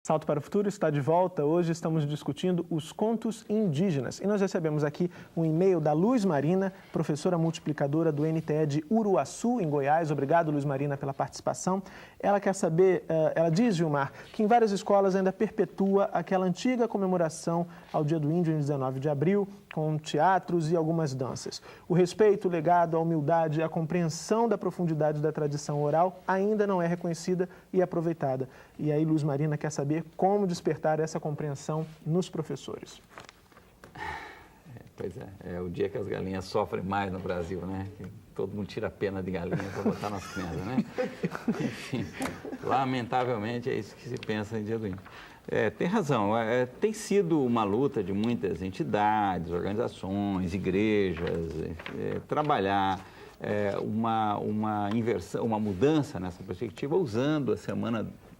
Salto para o Futuro está de volta. Hoje estamos discutindo os contos indígenas. E nós recebemos aqui um e-mail da Luz Marina, professora multiplicadora do NTE de Uruaçu, em Goiás. Obrigado, Luz Marina, pela participação. Ela quer saber, ela diz, Gilmar, que em várias escolas ainda perpetua aquela antiga comemoração ao Dia do Índio, em 19 de abril, com teatros e algumas danças. O respeito, o legado, a humildade, a compreensão da profundidade da tradição oral ainda não é reconhecida e aproveitada. E aí, Luz Marina quer saber como despertar essa compreensão nos professores. Pois é o dia que as galinhas sofrem mais no Brasil, né? Que todo mundo tira a pena de galinha para botar nas crianças, né? Enfim, lamentavelmente é isso que se pensa em Dia do Índio. Tem razão, tem sido uma luta de muitas entidades, organizações, igrejas, trabalhar uma inversão, uma mudança nessa perspectiva, usando a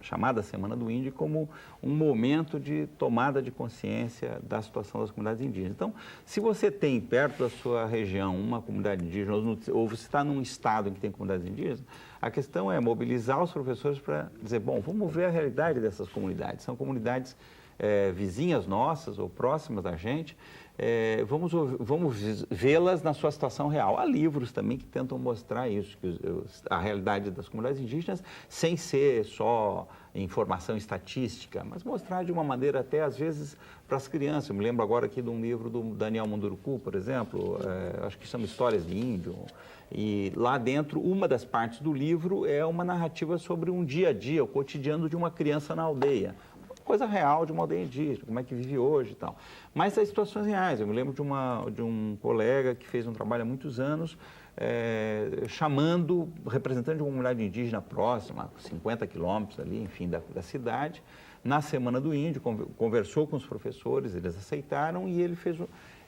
chamada Semana do Índio como um momento de tomada de consciência da situação das comunidades indígenas. Então, se você tem perto da sua região uma comunidade indígena, ou você está num estado em que tem comunidades indígenas, a questão é mobilizar os professores para dizer, bom, vamos ver a realidade dessas comunidades. São comunidades vizinhas nossas ou próximas da gente, vamos vê-las na sua situação real. Há livros também que tentam mostrar isso, a realidade das comunidades indígenas, sem ser só informação estatística, mas mostrar de uma maneira até, às vezes, para as crianças. Eu me lembro agora aqui de um livro do Daniel Munduruku, por exemplo, acho que chama Histórias de Índio, e lá dentro, uma das partes do livro é uma narrativa sobre um dia a dia, o cotidiano de uma criança na aldeia. Coisa real de uma aldeia indígena, como é que vive hoje e tal. Mas as situações reais. Eu me lembro de um colega que fez um trabalho há muitos anos, chamando representante de uma comunidade indígena próxima, 50 quilômetros ali, enfim, da cidade, na Semana do Índio, conversou com os professores, eles aceitaram e ele fez...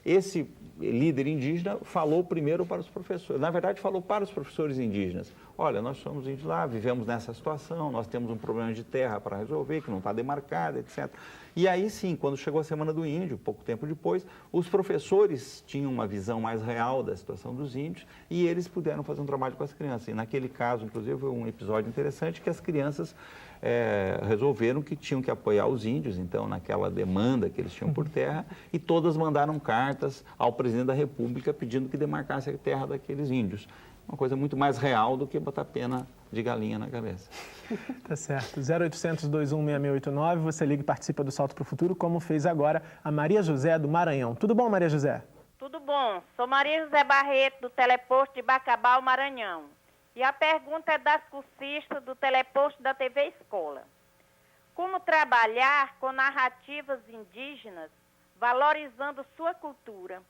Esse líder indígena falou primeiro para os professores, na verdade falou para os professores indígenas, olha, nós somos índios lá, vivemos nessa situação, nós temos um problema de terra para resolver, que não está demarcada, etc. E aí sim, quando chegou a Semana do Índio, pouco tempo depois, os professores tinham uma visão mais real da situação dos índios e eles puderam fazer um trabalho com as crianças. E naquele caso, inclusive, foi um episódio interessante que as crianças resolveram que tinham que apoiar os índios, então, naquela demanda que eles tinham por terra, e todas mandaram cartas ao presidente da República pedindo que demarcasse a terra daqueles índios. Uma coisa muito mais real do que botar pena de galinha na cabeça. Tá certo. 0800 216689, você liga e participa do Salto para o Futuro, como fez agora a Maria José do Maranhão. Tudo bom, Maria José? Tudo bom. Sou Maria José Barreto, do Teleposto de Bacabal, Maranhão. E a pergunta é das cursistas do Teleposto da TV Escola. Como trabalhar com narrativas indígenas, valorizando sua cultura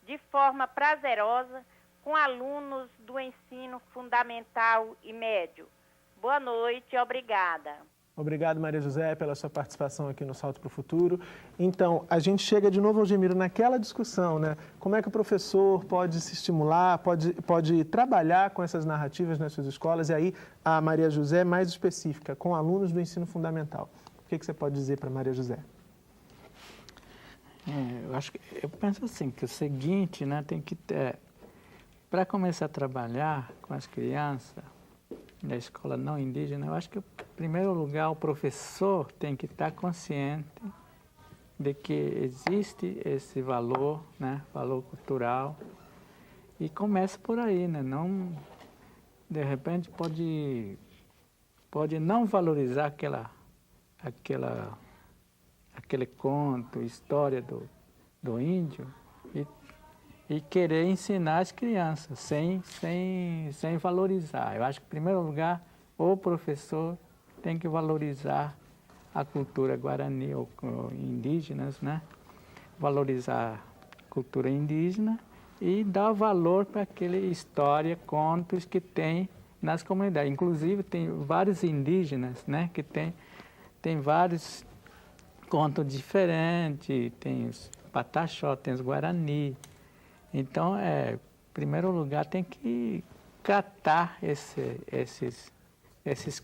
de forma prazerosa com alunos do ensino fundamental e médio? Boa noite, obrigada. Obrigado, Maria José, pela sua participação aqui no Salto para o Futuro. Então, a gente chega de novo, Algemiro, naquela discussão, né? Como é que o professor pode se estimular, pode trabalhar com essas narrativas nas suas escolas? E aí, a Maria José é mais específica, com alunos do ensino fundamental. O que você pode dizer para a Maria José? Eu penso assim, que o seguinte, né, tem que ter... Para começar a trabalhar com as crianças da escola não indígena, eu acho que, em primeiro lugar, o professor tem que estar consciente de que existe esse valor, né, valor cultural, e começa por aí, né, não, de repente, pode não valorizar aquele conto, história do índio, e querer ensinar as crianças sem valorizar. Eu acho que, em primeiro lugar, o professor tem que valorizar a cultura guarani ou indígenas, né? Valorizar a cultura indígena e dar valor para aquela história, contos que tem nas comunidades. Inclusive, tem vários indígenas, né? Que tem vários contos diferentes, tem os pataxó, tem os guarani. Então, em primeiro lugar, tem que catar esses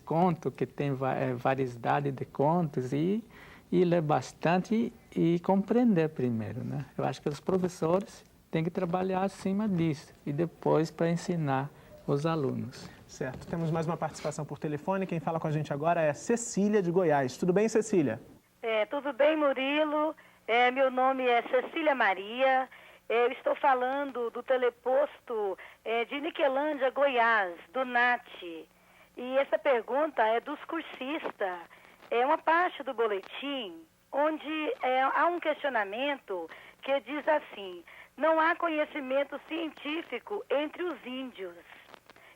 contos, que tem variedade de contos, e ler bastante e compreender primeiro, né? Eu acho que os professores têm que trabalhar acima disso, e depois para ensinar os alunos. Certo. Temos mais uma participação por telefone. Quem fala com a gente agora é Cecília, de Goiás. Tudo bem, Cecília? Tudo bem, Murilo? Meu nome é Cecília Maria. Eu estou falando do teleposto de Niquelândia, Goiás, do NAT. E essa pergunta é dos cursistas. É uma parte do boletim onde há um questionamento que diz assim: não há conhecimento científico entre os índios.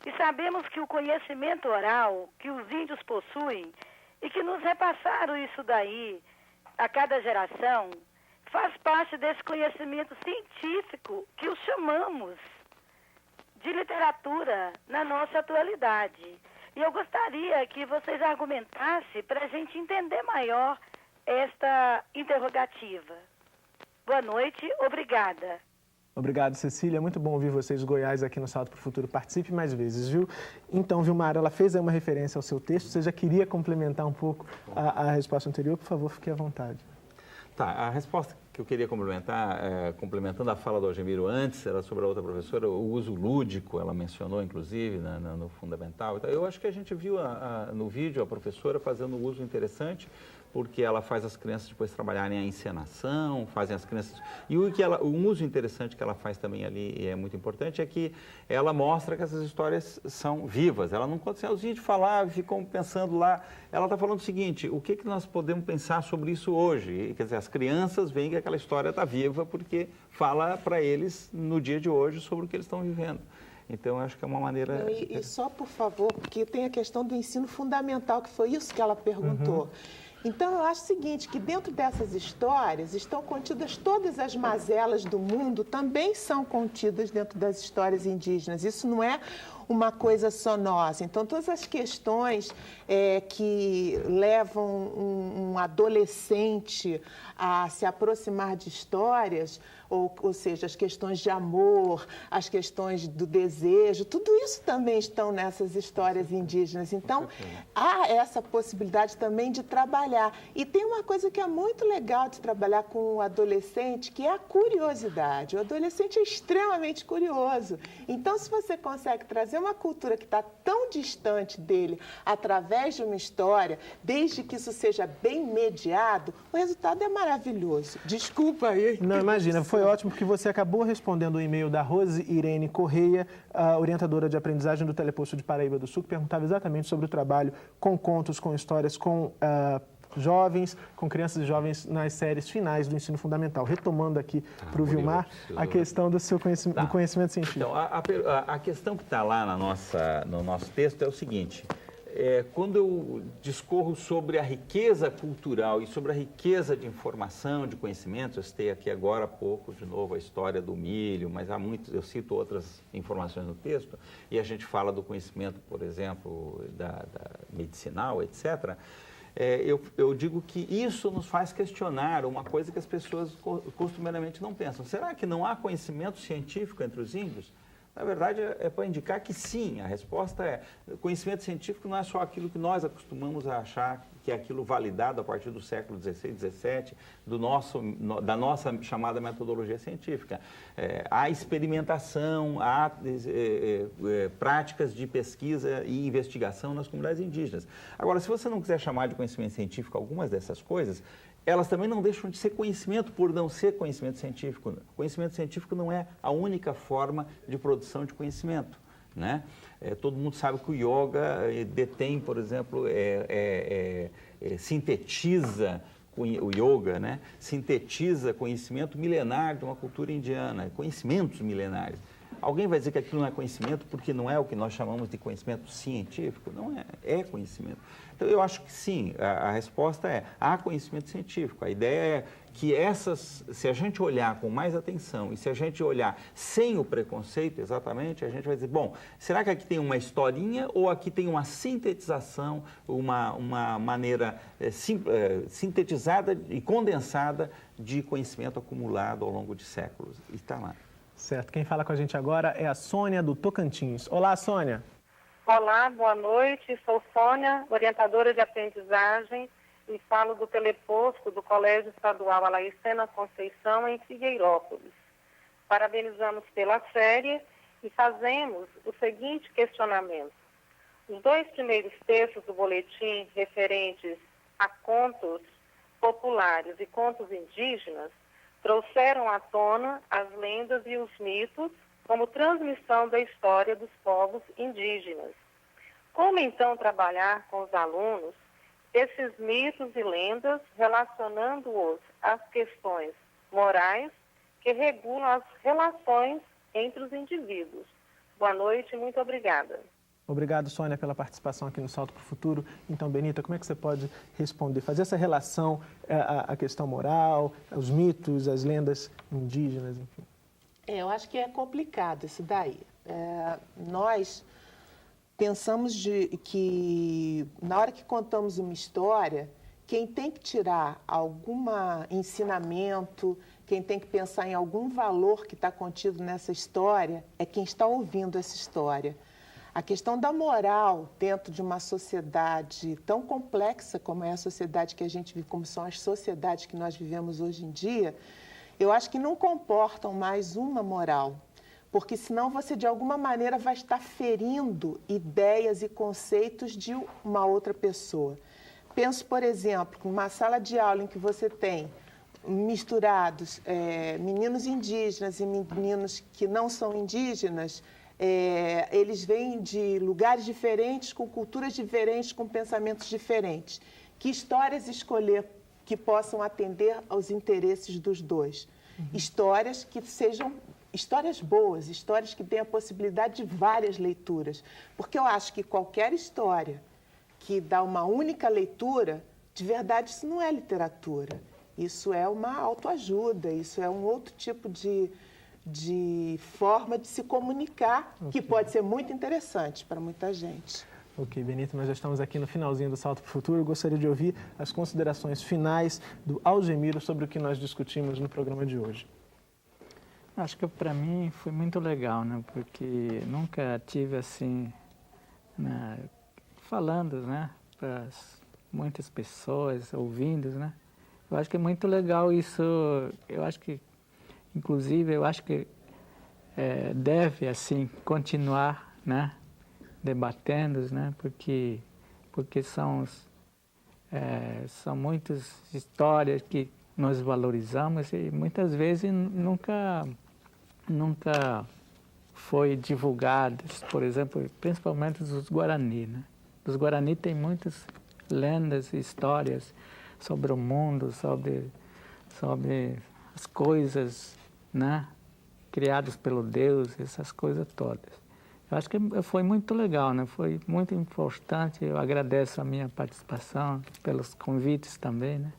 E sabemos que o conhecimento oral que os índios possuem e que nos repassaram isso daí a cada geração faz parte desse conhecimento científico que os chamamos de literatura na nossa atualidade. E eu gostaria que vocês argumentassem para a gente entender melhor esta interrogativa. Boa noite, obrigada. Obrigado, Cecília. Muito bom ouvir vocês, Goiás, aqui no Salto para o Futuro. Participe mais vezes, viu? Então, Vilmar, ela fez aí uma referência ao seu texto. Você já queria complementar um pouco a resposta anterior? Por favor, fique à vontade. Tá, a resposta que eu queria complementar, complementando a fala do Algemiro antes, era sobre a outra professora, o uso lúdico, ela mencionou, inclusive, no fundamental. Então, eu acho que a gente viu no vídeo a professora fazendo um uso interessante, porque ela faz as crianças depois trabalharem a encenação, fazem as crianças... E um uso interessante que ela faz também ali, e é muito importante, é que ela mostra que essas histórias são vivas. Ela não conta assim, os índios falavam, ficam pensando lá. Ela está falando o seguinte, o que nós podemos pensar sobre isso hoje? E, quer dizer, as crianças veem que aquela história está viva porque fala para eles, no dia de hoje, sobre o que eles estão vivendo. Então, eu acho que é uma maneira... E só, por favor, porque tem a questão do ensino fundamental, que foi isso que ela perguntou. Então, eu acho o seguinte, que dentro dessas histórias estão contidas todas as mazelas do mundo, também são contidas dentro das histórias indígenas. Isso não é uma coisa só nossa. Então, todas as questões que levam um adolescente a se aproximar de histórias, ou seja, as questões de amor, as questões do desejo, tudo isso também estão nessas histórias indígenas. Então, há essa possibilidade também de trabalhar. E tem uma coisa que é muito legal de trabalhar com o adolescente, que é a curiosidade. O adolescente é extremamente curioso. Então, se você consegue trazer uma cultura que está tão distante dele através de uma história, desde que isso seja bem mediado, o resultado é maravilhoso. Desculpa aí. Não, imagina, foi ótimo porque você acabou respondendo o e-mail da Rose Irene Correia, a orientadora de aprendizagem do Teleposto de Paraíba do Sul, que perguntava exatamente sobre o trabalho com contos, com histórias, com jovens, com crianças e jovens nas séries finais do ensino fundamental. Retomando aqui para o Vilmar a questão do seu conhecimento, do conhecimento científico. Então, a questão que está lá no nosso texto é o seguinte: quando eu discorro sobre a riqueza cultural e sobre a riqueza de informação, de conhecimentos, eu citei aqui agora há pouco, de novo, a história do milho, mas há muitos, eu cito outras informações no texto, e a gente fala do conhecimento, por exemplo, da medicinal, etc., eu digo que isso nos faz questionar uma coisa que as pessoas costumeiramente não pensam. Será que não há conhecimento científico entre os índios? Na verdade, é para indicar que sim. A resposta é: conhecimento científico não é só aquilo que nós acostumamos a achar que é aquilo validado a partir do século XVI, XVII, da nossa chamada metodologia científica. Há experimentação, há práticas de pesquisa e investigação nas comunidades indígenas. Agora, se você não quiser chamar de conhecimento científico algumas dessas coisas, elas também não deixam de ser conhecimento por não ser conhecimento científico. Conhecimento científico não é a única forma de produção de conhecimento, né? Todo mundo sabe que o yoga detém, por exemplo, sintetiza o yoga, né? Sintetiza conhecimento milenar de uma cultura indiana, conhecimentos milenares. Alguém vai dizer que aquilo não é conhecimento porque não é o que nós chamamos de conhecimento científico? Não é, é conhecimento. Então, eu acho que sim, a resposta é: há conhecimento científico. A ideia é que se a gente olhar com mais atenção e se a gente olhar sem o preconceito, exatamente, a gente vai dizer, bom, será que aqui tem uma historinha ou aqui tem uma sintetização, uma maneira sintetizada e condensada de conhecimento acumulado ao longo de séculos? E está lá. Certo. Quem fala com a gente agora é a Sônia, do Tocantins. Olá, Sônia. Olá, boa noite. Sou Sônia, orientadora de aprendizagem, e falo do teleposto do Colégio Estadual Alaicena Conceição, em Figueirópolis. Parabenizamos pela série e fazemos o seguinte questionamento. Os 2 primeiros textos do boletim referentes a contos populares e contos indígenas trouxeram à tona as lendas e os mitos como transmissão da história dos povos indígenas. Como então trabalhar com os alunos esses mitos e lendas, relacionando-os às questões morais que regulam as relações entre os indivíduos? Boa noite, muito obrigada. Obrigado, Sônia, pela participação aqui no Salto para o Futuro. Então, Benita, como é que você pode responder, fazer essa relação à questão moral, aos mitos, às lendas indígenas, enfim? Eu acho que é complicado isso daí. Nós pensamos que, na hora que contamos uma história, quem tem que tirar algum ensinamento, quem tem que pensar em algum valor que está contido nessa história, é quem está ouvindo essa história. A questão da moral dentro de uma sociedade tão complexa como é a sociedade que a gente vive, como são as sociedades que nós vivemos hoje em dia, eu acho que não comportam mais uma moral, porque senão você de alguma maneira vai estar ferindo ideias e conceitos de uma outra pessoa. Penso, por exemplo, numa sala de aula em que você tem misturados meninos indígenas e meninos que não são indígenas. Eles vêm de lugares diferentes, com culturas diferentes, com pensamentos diferentes. Que histórias escolher que possam atender aos interesses dos dois? Histórias que sejam histórias boas, histórias que tenham a possibilidade de várias leituras. Porque eu acho que qualquer história que dá uma única leitura, de verdade isso não é literatura. Isso é uma autoajuda, isso é um outro tipo de forma de se comunicar, que pode ser muito interessante para muita gente. Ok, Benita, nós já estamos aqui no finalzinho do Salto para o Futuro. Eu gostaria de ouvir as considerações finais do Algemiro sobre o que nós discutimos no programa de hoje. Acho que para mim foi muito legal, né? Porque nunca tive assim, né, falando, né, para muitas pessoas, ouvindo, né? Eu acho que é muito legal isso. Eu acho que inclusive, eu acho que deve, assim, continuar, né, debatendo, né, porque são muitas histórias que nós valorizamos e muitas vezes nunca foi divulgadas, por exemplo, principalmente dos Guarani, né? Os Guarani tem muitas lendas e histórias sobre o mundo, sobre as coisas, né, criadas pelo Deus, essas coisas todas. Eu acho que foi muito legal, né? Foi muito importante. Eu agradeço a minha participação, pelos convites também, né?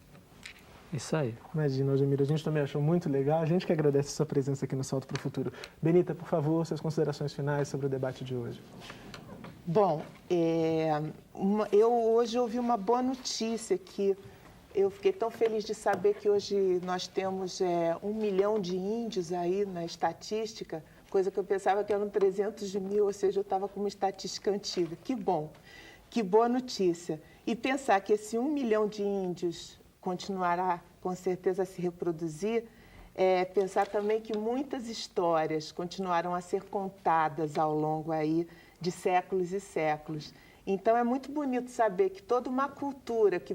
Isso aí. Imagina, Algemiro, a gente também achou muito legal. A gente que agradece a sua presença aqui no Salto para o Futuro. Benita, por favor, suas considerações finais sobre o debate de hoje. Bom, eu hoje ouvi uma boa notícia que eu fiquei tão feliz de saber que hoje nós temos 1 milhão de índios aí na estatística, coisa que eu pensava que eram 300 mil, ou seja, eu estava com uma estatística antiga. Que bom, que boa notícia. E pensar que esse 1 milhão de índios continuará, com certeza, a se reproduzir, pensar também que muitas histórias continuarão a ser contadas ao longo aí de séculos e séculos. Então, é muito bonito saber que toda uma cultura que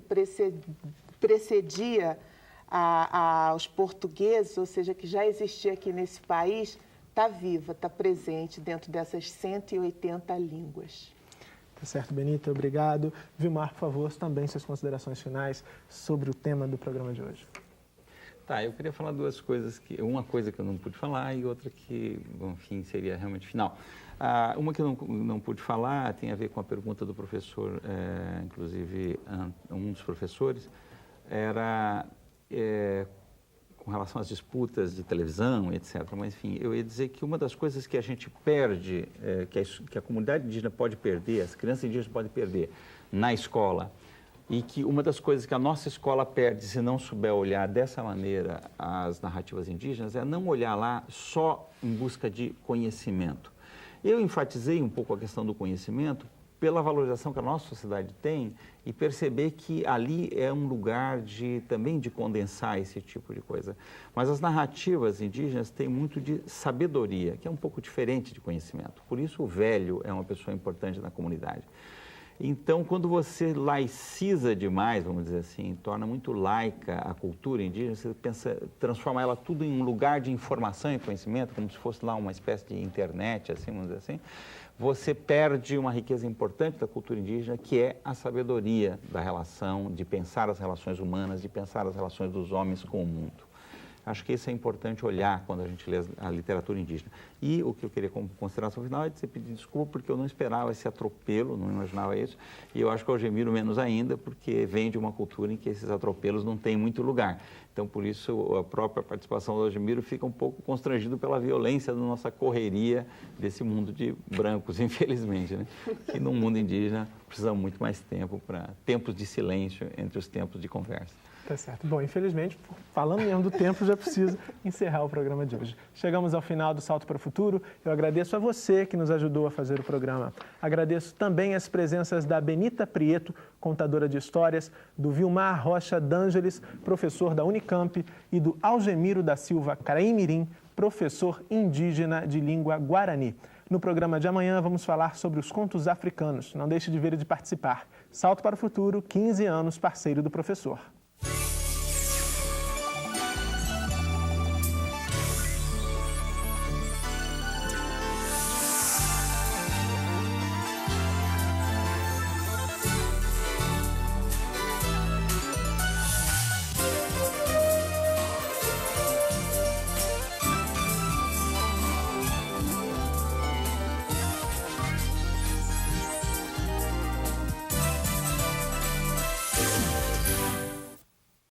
precedia aos portugueses, ou seja, que já existia aqui nesse país, está viva, está presente dentro dessas 180 línguas. Tá certo, Benita, obrigado. Vilmar, por favor, também suas considerações finais sobre o tema do programa de hoje. Tá, eu queria falar duas coisas, uma coisa que eu não pude falar e outra que, enfim, seria realmente final. Uma que eu não pude falar tem a ver com a pergunta do professor, inclusive um dos professores, era com relação às disputas de televisão, etc. Mas, enfim, eu ia dizer que uma das coisas que a gente perde, que a comunidade indígena pode perder, as crianças indígenas podem perder na escola, e que uma das coisas que a nossa escola perde se não souber olhar dessa maneira as narrativas indígenas é não olhar lá só em busca de conhecimento. Eu enfatizei um pouco a questão do conhecimento pela valorização que a nossa sociedade tem e perceber que ali é um lugar também de condensar esse tipo de coisa. Mas as narrativas indígenas têm muito de sabedoria, que é um pouco diferente de conhecimento. Por isso o velho é uma pessoa importante na comunidade. Então, quando você laiciza demais, vamos dizer assim, torna muito laica a cultura indígena, você transforma ela tudo em um lugar de informação e conhecimento, como se fosse lá uma espécie de internet, assim, vamos dizer assim, você perde uma riqueza importante da cultura indígena, que é a sabedoria da relação, de pensar as relações humanas, de pensar as relações dos homens com o mundo. Acho que isso é importante olhar quando a gente lê a literatura indígena. E o que eu queria como consideração final é de você pedir desculpa, porque eu não esperava esse atropelo, não imaginava isso. E eu acho que o Algemiro menos ainda, porque vem de uma cultura em que esses atropelos não têm muito lugar. Então, por isso, a própria participação do Algemiro fica um pouco constrangido pela violência da nossa correria desse mundo de brancos, infelizmente, né? Que no mundo indígena precisa muito mais tempo para tempos de silêncio entre os tempos de conversa. Tá certo. Bom, infelizmente, falando mesmo do tempo, já preciso encerrar o programa de hoje. Chegamos ao final do Salto para o Futuro. Eu agradeço a você que nos ajudou a fazer o programa. Agradeço também as presenças da Benita Prieto, contadora de histórias, do Vilmar Rocha D'Angeles, professor da Unicamp, e do Algemiro da Silva Caraimirim, professor indígena de língua guarani. No programa de amanhã, vamos falar sobre os contos africanos. Não deixe de ver e de participar. Salto para o Futuro, 15 anos, parceiro do professor.